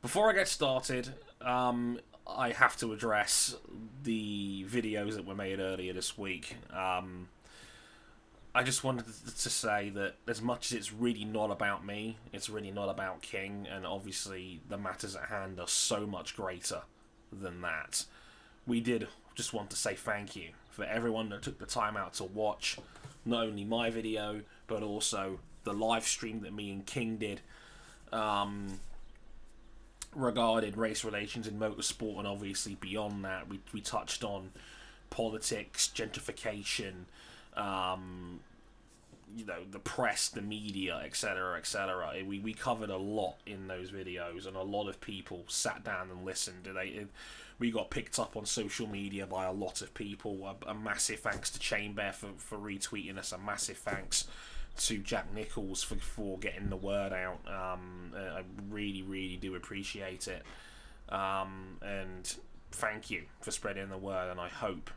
Before I get started, I have to address the videos that were made earlier this week. I just wanted to say that as much as it's really not about me, it's really not about King, and obviously the matters at hand are so much greater than that. We did just want to say thank you for everyone that took the time out to watch not only my video, but also the live stream that me and King did regarding race relations in motorsport, and obviously beyond that we touched on politics, gentrification, the press, the media, etc., etc. We covered a lot in those videos, and a lot of people sat down and listened. We got picked up on social media by a lot of people. A massive thanks to Chainbear for retweeting us. A massive thanks to Jack Nichols for getting the word out. I really, really do appreciate it. And thank you for spreading the word, and I hope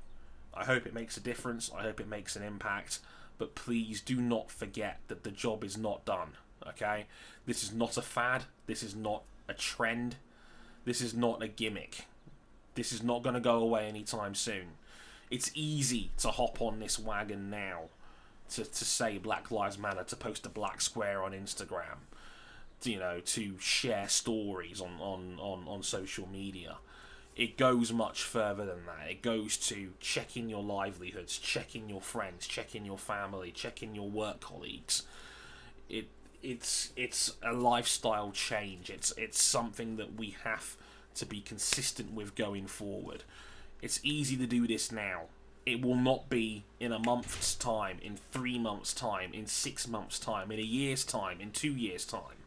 it makes a difference. I hope it makes an impact. But please do not forget that the job is not done, okay? This is not a fad. This is not a trend. This is not a gimmick. This is not going to go away anytime soon. It's easy to hop on this wagon now, to say Black Lives Matter, to post a black square on Instagram, to share stories on social media. It goes much further than that. It goes to checking your livelihoods, checking your friends, checking your family, checking your work colleagues. It's a lifestyle change. It's something that we have to be consistent with going forward. It's easy to do this now. It will not be in a month's time, in 3 months' time, in 6 months' time, in a year's time, in 2 years' time.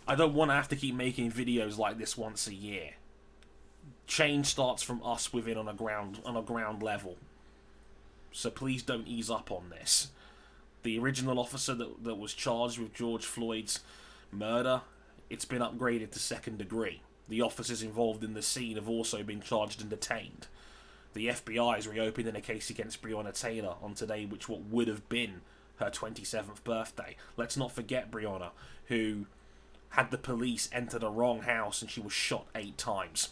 I don't want to have to keep making videos like this once a year. Change starts from us within on a ground level. So please don't ease up on this. The original officer that was charged with George Floyd's murder, it's been upgraded to second degree. The officers involved in the scene have also been charged and detained. The FBI is reopening a case against Breonna Taylor on today, which would have been her 27th birthday. Let's not forget Breonna, who had the police enter the wrong house and she was shot 8 times.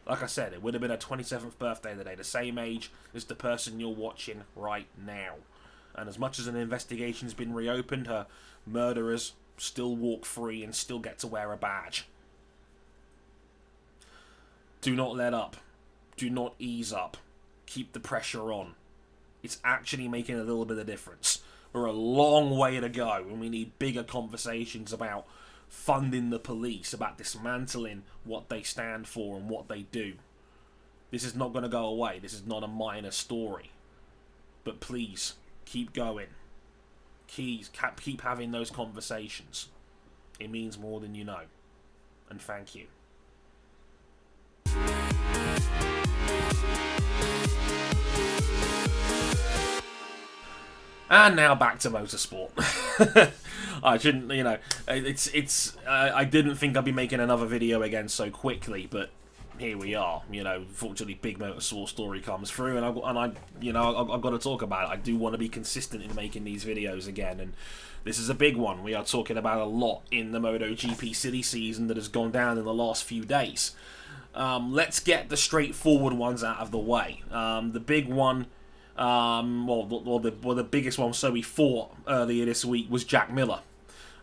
Like I said, it would have been her 27th birthday today, the same age as the person you're watching right now. And as much as an investigation's been reopened, her murderers still walk free and still get to wear a badge. Do not let up. Do not ease up. Keep the pressure on. It's actually making a little bit of difference. We're a long way to go, and we need bigger conversations about funding the police, about dismantling what they stand for and what they do. This is not going to go away. This is not a minor story. But please, keep going. Keep having those conversations. It means more than you know. And thank you. And now back to motorsport. I shouldn't, I didn't think I'd be making another video again so quickly, but here we are. Fortunately, big motorsport story comes through, and I've got to talk about it. I do want to be consistent in making these videos again, and this is a big one. We are talking about a lot in the MotoGP City season that has gone down in the last few days. Let's get the straightforward ones out of the way. The big one. The biggest one, so we thought earlier this week, was Jack Miller.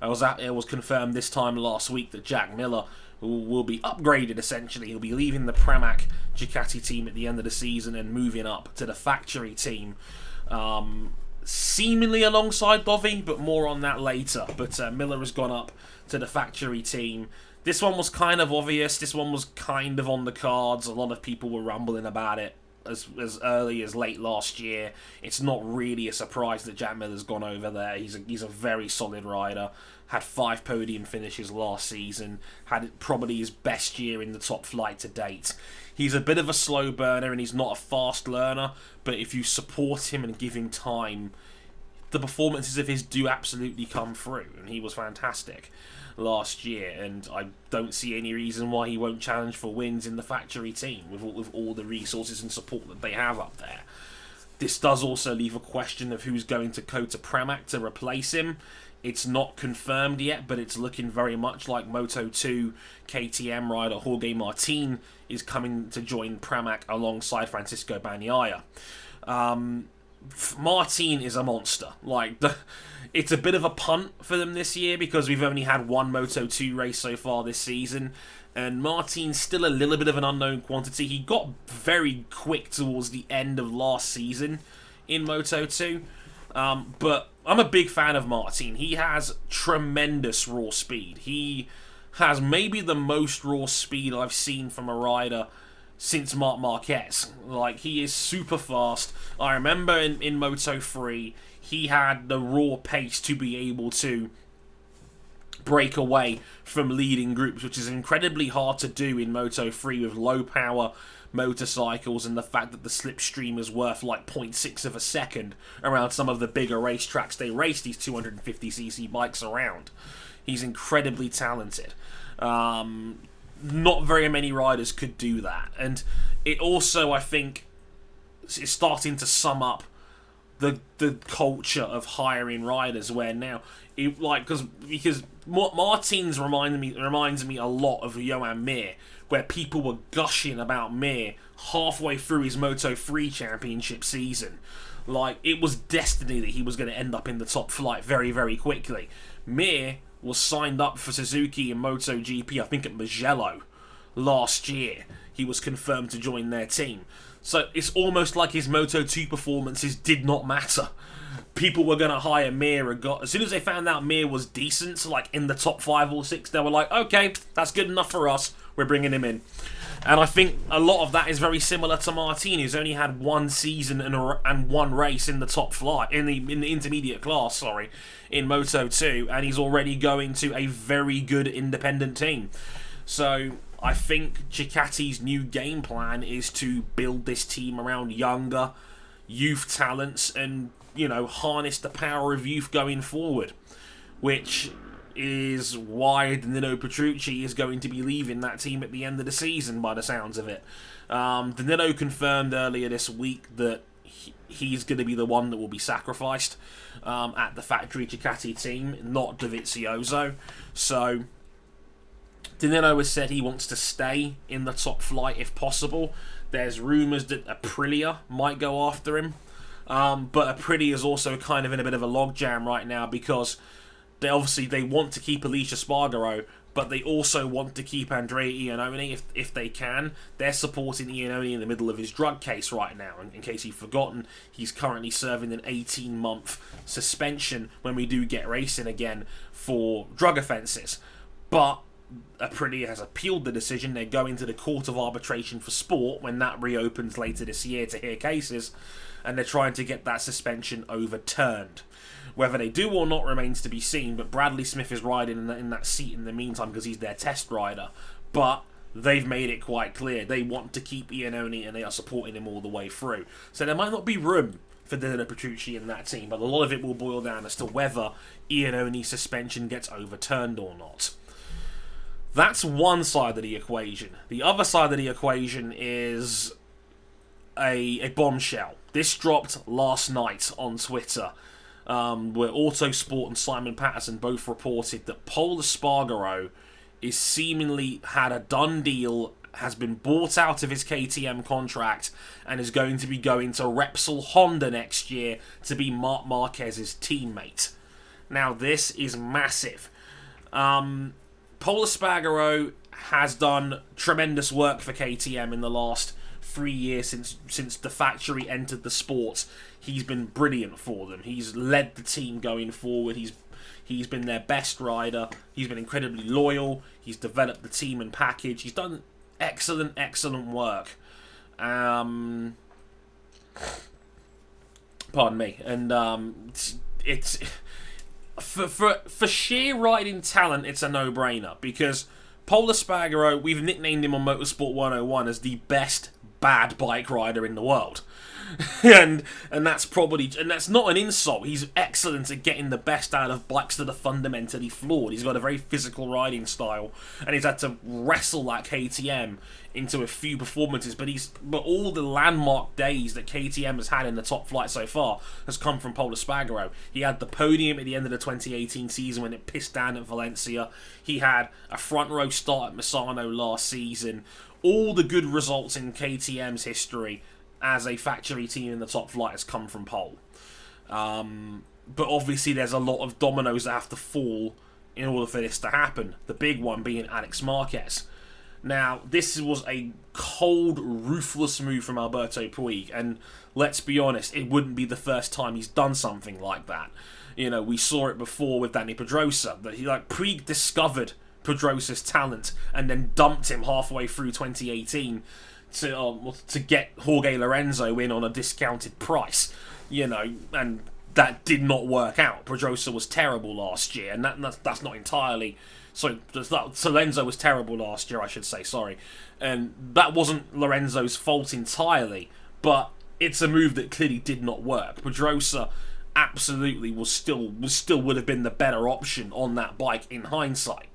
It was confirmed this time last week that Jack Miller will be upgraded, essentially. He'll be leaving the Pramac Ducati team at the end of the season and moving up to the factory team, seemingly alongside Dovi, but more on that later. But Miller has gone up to the factory team. This one was kind of obvious. This one was kind of on the cards. A lot of people were rumbling about it as early as late last year. It's not really a surprise that Jack Miller's gone over there. He's a very solid rider. Had 5 podium finishes last season. Had probably his best year in the top flight to date. He's a bit of a slow burner and he's not a fast learner, but if you support him and give him time, the performances of his do absolutely come through, and he was fantastic last year, and I don't see any reason why he won't challenge for wins in the factory team with all the resources and support that they have up there. This does also leave a question of who's going to go to Pramac to replace him. It's not confirmed yet, but it's looking very much like Moto2 KTM rider Jorge Martin is coming to join Pramac alongside Francisco Bagnaia. Martin is a monster. It's a bit of a punt for them this year because we've only had one Moto2 race so far this season, and Martin's still a little bit of an unknown quantity. He got very quick towards the end of last season in Moto2, but I'm a big fan of Martin. He has tremendous raw speed. He has maybe the most raw speed I've seen from a rider since Marc Marquez. He is super fast. I remember in Moto3, he had the raw pace to be able to break away from leading groups, which is incredibly hard to do in Moto3 with low power motorcycles and the fact that the slipstream is worth 0.6 of a second around some of the bigger racetracks they race these 250cc bikes around. He's incredibly talented. Not very many riders could do that, and it also, I think, is starting to sum up the culture of hiring riders, where now because Martins reminds me a lot of Johan Mir, where people were gushing about Mir halfway through his Moto3 championship season. It was destiny that he was going to end up in the top flight very, very quickly. Mir was signed up for Suzuki in MotoGP, I think at Mugello last year. He was confirmed to join their team. So it's almost like his Moto2 performances did not matter. People were going to hire Mir. As soon as they found out Mir was decent, in the top 5 or 6, they were like, okay, that's good enough for us. We're bringing him in. And I think a lot of that is very similar to Martin, who's only had one season and one race in the top flight, in the intermediate class, in Moto2, and he's already going to a very good independent team. So I think Ducati's new game plan is to build this team around younger youth talents and, harness the power of youth going forward, which is why Danilo Petrucci is going to be leaving that team at the end of the season, by the sounds of it. Danilo confirmed earlier this week that he's going to be the one that will be sacrificed at the Factory Ducati team, not Dovizioso. So Danilo has said he wants to stay in the top flight if possible. There's rumours that Aprilia might go after him, but Aprilia is also kind of in a bit of a logjam right now because they want to keep Alex Espargaro, but they also want to keep Andrea Iannone if they can. They're supporting Iannone in the middle of his drug case right now. In case you've forgotten, he's currently serving an 18-month suspension when we do get racing again for drug offences. But Aprilia has appealed the decision. They're going to the Court of Arbitration for Sport when that reopens later this year to hear cases, and they're trying to get that suspension overturned. Whether they do or not remains to be seen, but Bradley Smith is riding in that seat in the meantime because he's their test rider. But they've made it quite clear they want to keep Iannone and they are supporting him all the way through. So there might not be room for Danilo Petrucci in that team, but a lot of it will boil down as to whether Iannone's suspension gets overturned or not. That's one side of the equation. The other side of the equation is a bombshell. This dropped last night on Twitter, where Autosport and Simon Patterson both reported that Pol Espargaro is seemingly had a done deal, has been bought out of his KTM contract, and is going to be going to Repsol Honda next year to be Marc Marquez's teammate. Now, this is massive. Pol Espargaro has done tremendous work for KTM in the last 3 years since the factory entered the sport. He's been brilliant for them. He's led the team going forward. He's been their best rider. He's been incredibly loyal. He's developed the team and package. He's done excellent work. Pardon me. And it's for sheer riding talent, it's a no-brainer because Pol Espargaro, we've nicknamed him on Motorsport 101 as the best bad bike rider in the world. and that's probably, and that's not an insult. He's excellent at getting the best out of bikes that are fundamentally flawed. He's got a very physical riding style, and he's had to wrestle that KTM into a few performances. But all the landmark days that KTM has had in the top flight so far has come from Pol Espargaro. He had the podium at the end of the 2018 season when it pissed down at Valencia. He had a front row start at Misano last season. All the good results in KTM's history as a factory team in the top flight has come from Pol. But obviously there's a lot of dominoes that have to fall in order for this to happen. The big one being Alex Marquez. Now, this was a cold, ruthless move from Alberto Puig, and let's be honest, it wouldn't be the first time he's done something like that. You know, we saw it before with Dani Pedrosa, that Puig discovered Pedrosa's talent and then dumped him halfway through 2018 to get Jorge Lorenzo in on a discounted price, you know, and that did not work out. Pedrosa was terrible last year, and that's not entirely... So Lorenzo was terrible last year, I should say, sorry. And that wasn't Lorenzo's fault entirely, but it's a move that clearly did not work. Pedrosa absolutely would have been the better option on that bike in hindsight.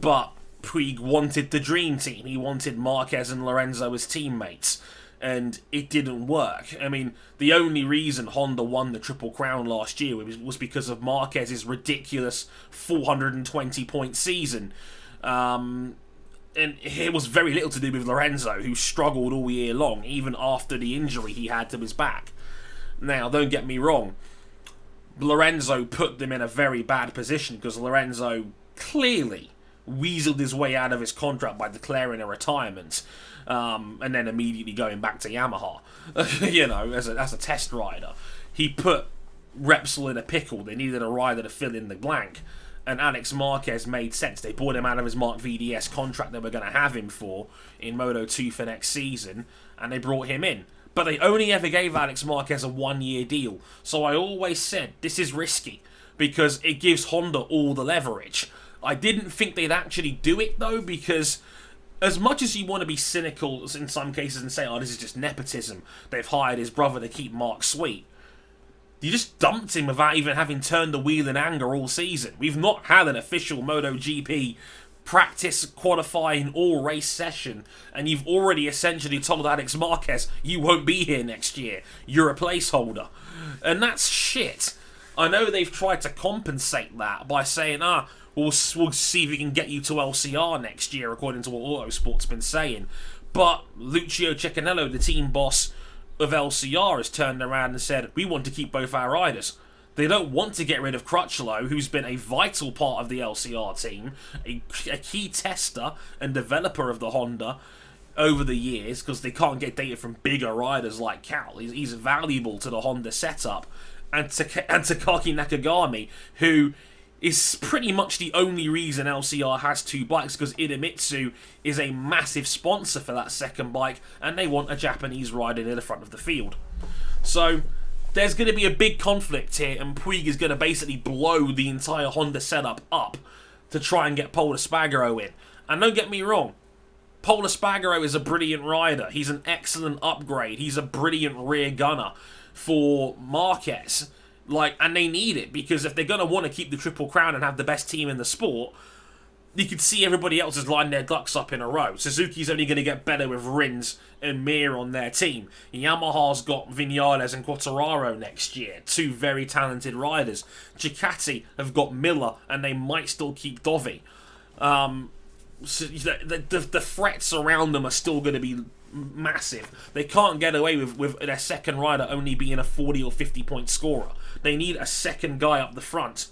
But Puig wanted the dream team. He wanted Marquez and Lorenzo as teammates, and it didn't work. I mean, the only reason Honda won the Triple Crown last year was because of Marquez's ridiculous 420-point season. And it was very little to do with Lorenzo, who struggled all year long, even after the injury he had to his back. Now, don't get me wrong, Lorenzo put them in a very bad position, because Lorenzo clearly weaseled his way out of his contract by declaring a retirement, and then immediately going back to Yamaha, you know, as a test rider. He put Repsol in a pickle. They needed a rider to fill in the blank, and Alex Marquez made sense. They bought him out of his Mark VDS contract they were going to have him for in Moto2 for next season, and they brought him in. But they only ever gave Alex Marquez a one-year deal. So I always said, this is risky, because it gives Honda all the leverage. I didn't think they'd actually do it, though, because as much as you want to be cynical in some cases and say, oh, this is just nepotism, they've hired his brother to keep Mark sweet, you just dumped him without even having turned the wheel in anger all season. We've not had an official MotoGP practice, qualifying, or race session, and you've already essentially told Alex Marquez, you won't be here next year, you're a placeholder. And that's shit. I know they've tried to compensate that by saying, we'll see if we can get you to LCR next year, according to what Autosport's been saying. But Lucio Cecchinello, the team boss of LCR, has turned around and said, we want to keep both our riders. They don't want to get rid of Crutchlow, who's been a vital part of the LCR team, a key tester and developer of the Honda over the years, because they can't get data from bigger riders like Cal. He's valuable to the Honda setup. And Takaki Nakagami, who is pretty much the only reason LCR has two bikes, because Idemitsu is a massive sponsor for that second bike, and they want a Japanese rider near the front of the field. So there's going to be a big conflict here, and Puig is going to basically blow the entire Honda setup up to try and get Pol Espargaro in. And don't get me wrong, Pol Espargaro is a brilliant rider. He's an excellent upgrade. He's a brilliant rear gunner for Marquez. And they need it, because if they're going to want to keep the Triple Crown and have the best team in the sport, you could see everybody else has lined their ducks up in a row. Suzuki's only going to get better with Rins and Mir on their team. Yamaha's got Vinales and Quartararo next year, two very talented riders. Ducati have got Miller, and they might still keep Dovi. So the threats around them are still going to be massive. They can't get away with their second rider only being a 40 or 50 point scorer. They need a second guy up the front.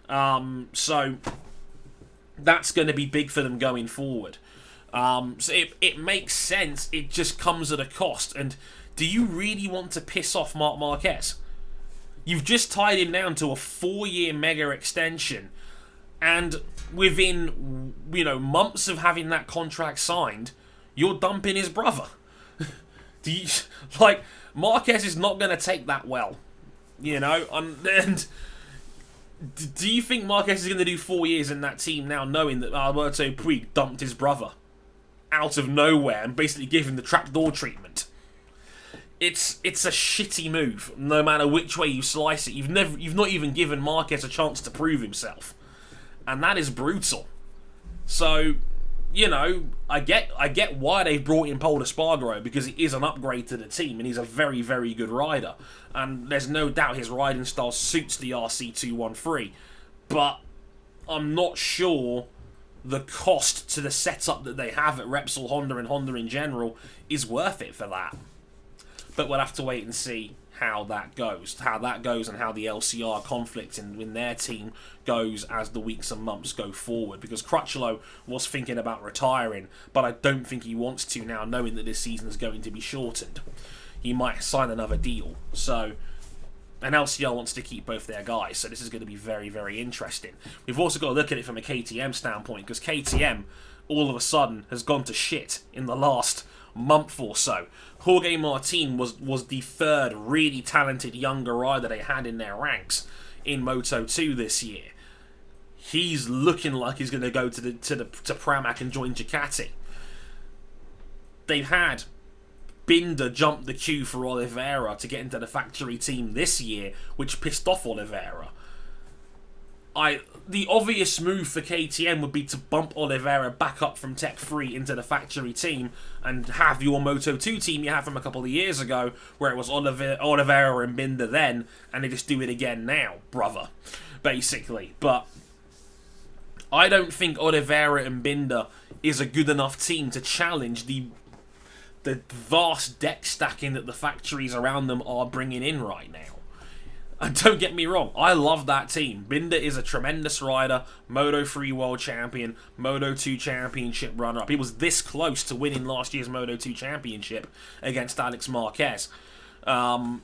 So that's going to be big for them going forward. So it makes sense. It just comes at a cost. And do you really want to piss off Marc Marquez? You've just tied him down to a 4-year mega extension, and within months of having that contract signed, you're dumping his brother. Marquez is not going to take that well, and do you think Marquez is going to do 4 years in that team now, knowing that Alberto Puig dumped his brother out of nowhere and basically gave him the trapdoor treatment? it's a shitty move, no matter which way you slice it. You've not even given Marquez a chance to prove himself, and that is brutal. So, you know, I get why they brought in Pol Espargaro, because he is an upgrade to the team, and he's a very, very good rider, and there's no doubt his riding style suits the RC213, but I'm not sure the cost to the setup that they have at Repsol Honda and Honda in general is worth it for that. But we'll have to wait and see how that goes. And how the LCR conflict in their team goes as the weeks and months go forward. Because Crutchlow was thinking about retiring, but I don't think he wants to now, knowing that this season is going to be shortened. He might sign another deal. So, and LCR wants to keep both their guys, so this is going to be very, very interesting. We've also got to look at it from a KTM standpoint, because KTM, all of a sudden, has gone to shit in the last month or so. Jorge Martin was the third really talented younger rider they had in their ranks in Moto2 this year. He's looking like he's going to go to Pramac and join Ducati. They've had Binder jump the queue for Oliveira to get into the factory team this year, which pissed off Oliveira. The obvious move for KTM would be to bump Oliveira back up from Tech 3 into the factory team and have your Moto2 team you had from a couple of years ago, where it was Oliveira and Binder then, and they just do it again now, brother, basically. But I don't think Oliveira and Binder is a good enough team to challenge the vast deck stacking that the factories around them are bringing in right now. And don't get me wrong, I love that team. Binder is a tremendous rider, Moto3 World Champion, Moto2 Championship runner-up. He was this close to winning last year's Moto2 Championship against Alex Marquez. And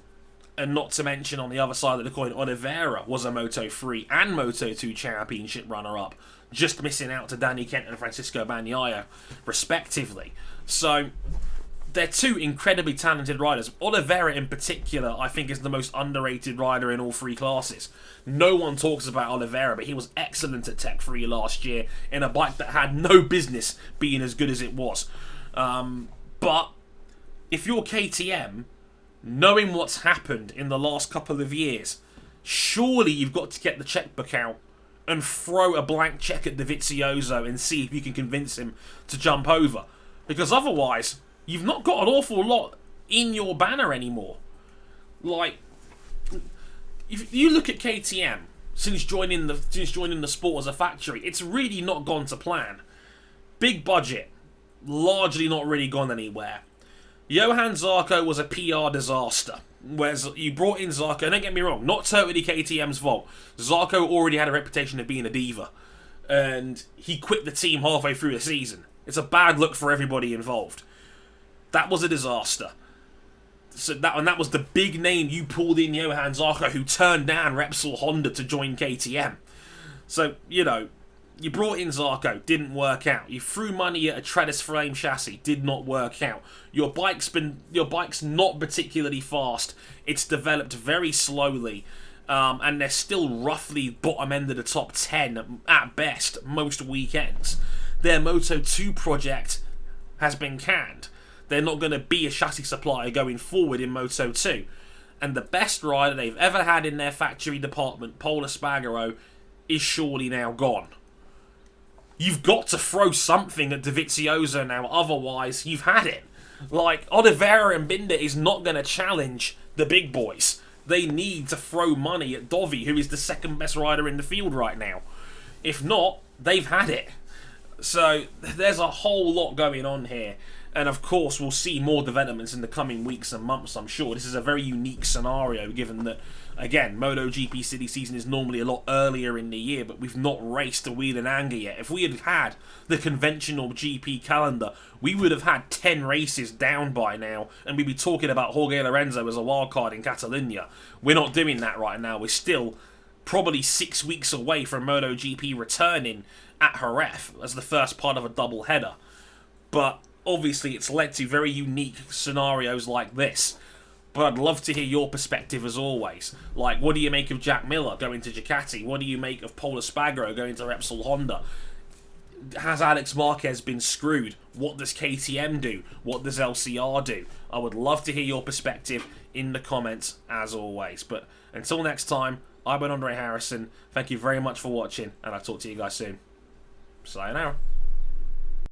not to mention, on the other side of the coin, Oliveira was a Moto3 and Moto2 Championship runner-up, just missing out to Danny Kent and Francisco Bagnaia, respectively. So they're two incredibly talented riders. Oliveira in particular, I think, is the most underrated rider in all three classes. No one talks about Oliveira, but he was excellent at Tech 3 last year in a bike that had no business being as good as it was. But if you're KTM, knowing what's happened in the last couple of years, surely you've got to get the checkbook out and throw a blank check at Dovizioso and see if you can convince him to jump over. Because otherwise, you've not got an awful lot in your banner anymore. Like, if you look at KTM since joining the sport as a factory, it's really not gone to plan. Big budget, largely not really gone anywhere. Johann Zarco was a PR disaster. Whereas you brought in Zarco, and don't get me wrong, not totally KTM's fault. Zarco already had a reputation of being a diva, and he quit the team halfway through the season. It's a bad look for everybody involved. That was a disaster. So that was the big name you pulled in, Johann Zarco, who turned down Repsol Honda to join KTM. So, you know, you brought in Zarco, didn't work out. You threw money at a Treadis frame chassis, did not work out. Your bike's not particularly fast. It's developed very slowly, and they're still roughly bottom end of the top 10 at best most weekends. Their Moto2 project has been canned. They're not going to be a chassis supplier going forward in Moto2. And the best rider they've ever had in their factory department, Pol Espargaro, is surely now gone. You've got to throw something at Dovizioso now, otherwise you've had it. Like, Oliveira and Binder is not going to challenge the big boys. They need to throw money at Dovi, who is the second best rider in the field right now. If not, they've had it. So, there's a whole lot going on here. And of course, we'll see more developments in the coming weeks and months, I'm sure. This is a very unique scenario, given that, again, MotoGP City season is normally a lot earlier in the year, but we've not raced the Wheel and Anger yet. If we had had the conventional GP calendar, we would have had 10 races down by now, and we'd be talking about Jorge Lorenzo as a wildcard in Catalunya. We're not doing that right now. We're still probably 6 weeks away from MotoGP returning at Jerez as the first part of a double header. But obviously, it's led to very unique scenarios like this. But I'd love to hear your perspective as always. Like, what do you make of Jack Miller going to Ducati? What do you make of Pol Espargaro going to Repsol Honda? Has Alex Marquez been screwed? What does KTM do? What does LCR do? I would love to hear your perspective in the comments, as always. But until next time, I've been Andre Harrison. Thank you very much for watching, and I'll talk to you guys soon. Sayonara.